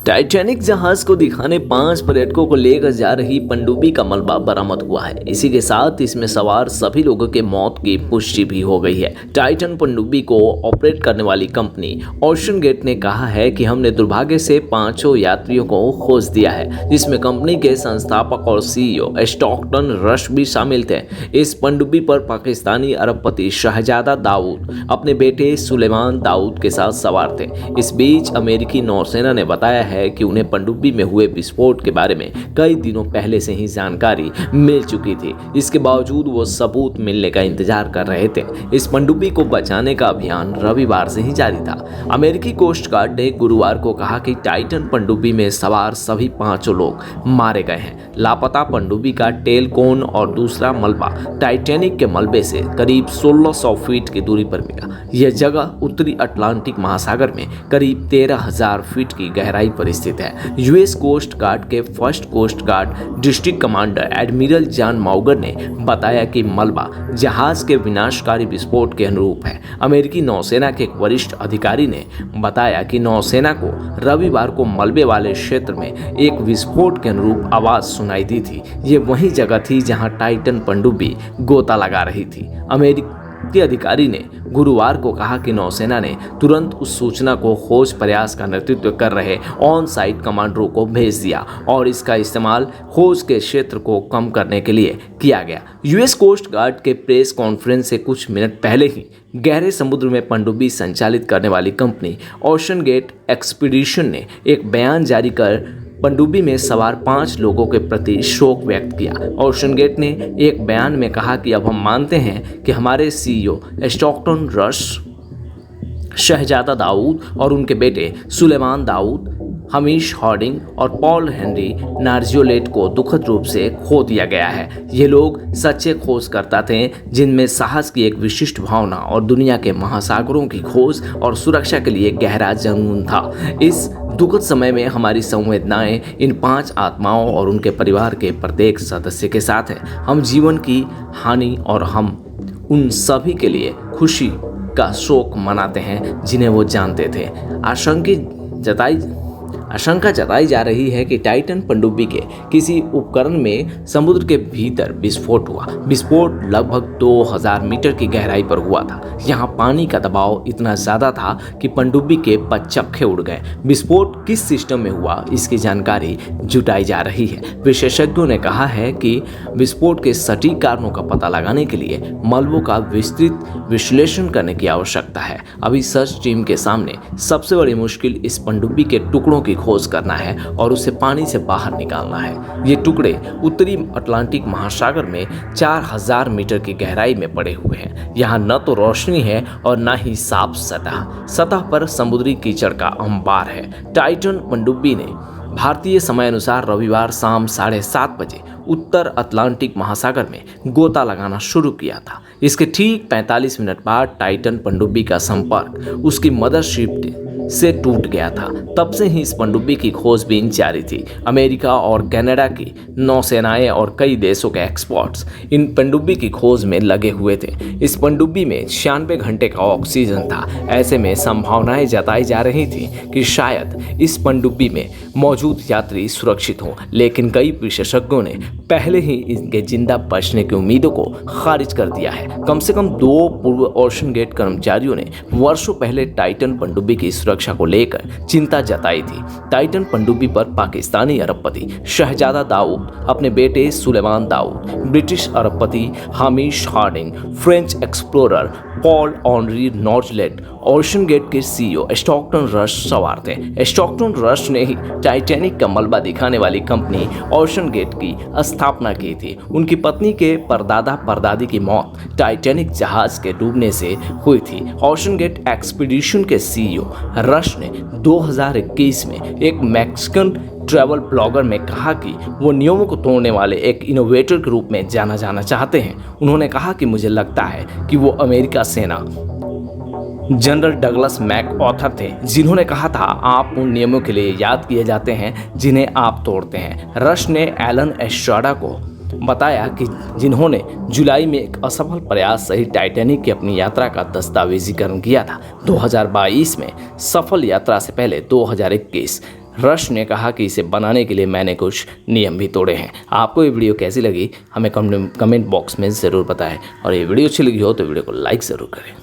Titanic जहाज को दिखाने 5 पर्यटकों को लेकर जा रही पनडुब्बी का मलबा बरामद हुआ है। इसी के साथ इसमें सवार सभी लोगों के मौत की पुष्टि भी हो गई है। टाइटन पनडुब्बी को ऑपरेट करने वाली कंपनी ओशन गेट ने कहा है कि हमने दुर्भाग्य से 5 यात्रियों को खोज दिया है, जिसमें कंपनी के संस्थापक और सीईओ स्टॉकटन रश भी शामिल थे। इस पनडुब्बी पर पाकिस्तानी अरबपति शहजादा दाऊद अपने बेटे सुलेमान दाऊद के साथ सवार थे। इस बीच अमेरिकी नौसेना ने बताया है कि उन्हें पनडुब्बी में हुए विस्फोट के बारे में कई दिनों पहले से ही जानकारी मिल चुकी थी। इसके बावजूद वो सबूत मिलने का इंतजार कर रहे थे। इस पनडुब्बी को बचाने का अभियान रविवार से ही जारी था। अमेरिकी कोस्ट गार्ड ने गुरुवार को कहा कि टाइटन पनडुब्बी में सवार सभी 5 लोग मारे गए हैं। लापता पनडुब्बी का टेल कोन और दूसरा मलबा टाइटैनिक के मलबे से करीब 1600 फीट की दूरी पर मिला। यह जगह उत्तरी अटलांटिक महासागर में करीब 13,000 फीट की गहराई पर स्थित है। यूएस कोस्ट गार्ड के first coast guard district commander admiral John Mauger ने बताया कि मलबा जहाज के विनाशकारी विस्फोट के अनुरूप है। अमेरिकी नौसेना के एक वरिष्ठ अधिकारी ने बताया कि नौसेना को रविवार को मलबे वाले क्षेत्र में एक विस्फोट के अनुरूप आवाज सुनाई दी थी। ये वही जगह थी जहां टाइटन पनडुब्बी गोता लगा रही थी। अमेरिकी अधिकारी ने गुरुवार को कहा कि नौसेना ने तुरंत उस सूचना को खोज प्रयास का नेतृत्व कर रहे ऑन साइट कमांडरों को भेज दिया और इसका इस्तेमाल खोज के क्षेत्र को कम करने के लिए किया गया। यूएस कोस्ट गार्ड के प्रेस कॉन्फ्रेंस से कुछ मिनट पहले ही गहरे समुद्र में पनडुब्बी संचालित करने वाली कंपनी ओशन गेट एक्सपीडिशन ने एक बयान जारी कर पनडुब्बी में सवार 5 लोगों के प्रति शोक व्यक्त किया। ओशन गेट ने एक बयान में कहा कि अब हम मानते हैं कि हमारे सीईओ स्टॉकटन रश, शहजादा दाऊद और उनके बेटे सुलेमान दाऊद, हमीश हार्डिंग और पॉल हेनरी नार्जियोलेट को दुखद रूप से खो दिया गया है। ये लोग सच्चे खोजकर्ता थे जिनमें साहस की एक विशिष्ट भावना और दुनिया के महासागरों की खोज और सुरक्षा के लिए गहरा जुनून था। इस दुखद समय में हमारी संवेदनाएं इन 5 आत्माओं और उनके परिवार के प्रत्येक सदस्य के साथ है। हम जीवन की हानि और हम उन सभी के लिए खुशी का शोक मनाते हैं जिन्हें वो जानते थे। आशंका जताई जा रही है कि टाइटन पनडुब्बी के किसी उपकरण में समुद्र के भीतर विस्फोट हुआ। विस्फोट लगभग 2000 मीटर की गहराई पर हुआ था। यहाँ पानी का दबाव इतना ज़्यादा था कि पनडुब्बी के पचक्खे उड़ गए। विस्फोट किस सिस्टम में हुआ, इसकी जानकारी जुटाई जा रही है। विशेषज्ञों ने कहा है कि विस्फोट के सटीक कारणों का पता लगाने के लिए मलबों का विस्तृत विश्लेषण करने की आवश्यकता है। अभी सर्च टीम के सामने सबसे बड़ी मुश्किल इस पनडुब्बी के टुकड़ों की खोज करना है और उसे पानी से बाहर निकालना है। ये टुकड़े उत्तरी अटलांटिक महासागर में 4000 मीटर की गहराई में पड़े हुए हैं। यहाँ न तो रोशनी है और न ही साफ सतह पर समुद्री कीचड़ का अंबार है। टाइटन पनडुब्बी ने भारतीय समय अनुसार रविवार शाम 7:30 बजे उत्तर अटलांटिक महासागर में गोता लगाना शुरू किया था। इसके ठीक 45 मिनट बाद टाइटन पनडुब्बी का संपर्क उसकी मदरशिप से टूट गया था। तब से ही इस पनडुब्बी की खोजबीन जारी थी। अमेरिका और कनाडा की नौसेनाएं और कई देशों के एक्सपर्ट्स इन पनडुब्बी की खोज में लगे हुए थे। इस पनडुब्बी में 96 घंटे का ऑक्सीजन था। ऐसे में संभावनाएं जताई जा रही थी कि शायद इस पनडुब्बी में मौजूद यात्री सुरक्षित हों, लेकिन कई विशेषज्ञों ने पहले ही इनके जिंदा बचने की उम्मीदों को खारिज कर दिया है। कम से कम 2 पूर्व ओशन गेट कर्मचारियों ने वर्षों पहले टाइटन पनडुब्बी की सुरक्षा को लेकर चिंता जताई थी। टाइटन पनडुब्बी पर पाकिस्तानी अरबपति शहजादा दाऊद, अपने बेटे सुलेमान दाऊद, ब्रिटिश अरबपति Hamish Harding, French explorer Paul Henri Nargeolet, OceanGate के सीईओ स्टॉकटन रश सवार थे। स्टॉकटन रश ने ही टाइटैनिक का मलबा दिखाने वाली कंपनी ओशन गेट की स्थापना की थी। उनकी पत्नी के परदादा परदादी की मौत टाइटैनिक जहाज के डूबने से हुई थी। ओशन गेट एक्सपीडिशन के सीईओ रश ने 2021 में एक मैक्सिकन ट्रैवल ब्लॉगर में कहा कि वो नियमों को तोड़ने वाले एक इनोवेटर के रूप में जाना जाना चाहते हैं। उन्होंने कहा कि मुझे लगता है कि वो अमेरिका सेना जनरल डगलस मैक ऑथर थे, जिन्होंने कहा था, आप उन नियमों के लिए याद किए जाते हैं जिन्हें आप तोड़ते हैं। रश ने एलन एस्ट्राडा को बताया कि जिन्होंने जुलाई में एक असफल प्रयास सहित टाइटैनिक की अपनी यात्रा का दस्तावेजीकरण किया था। 2022 में सफल यात्रा से पहले 2021 रश ने कहा कि इसे बनाने के लिए मैंने कुछ नियम भी तोड़े हैं। आपको ये वीडियो कैसी लगी हमें कमेंट बॉक्स में ज़रूर बताएं और ये वीडियो अच्छी लगी हो तो वीडियो को लाइक ज़रूर करें।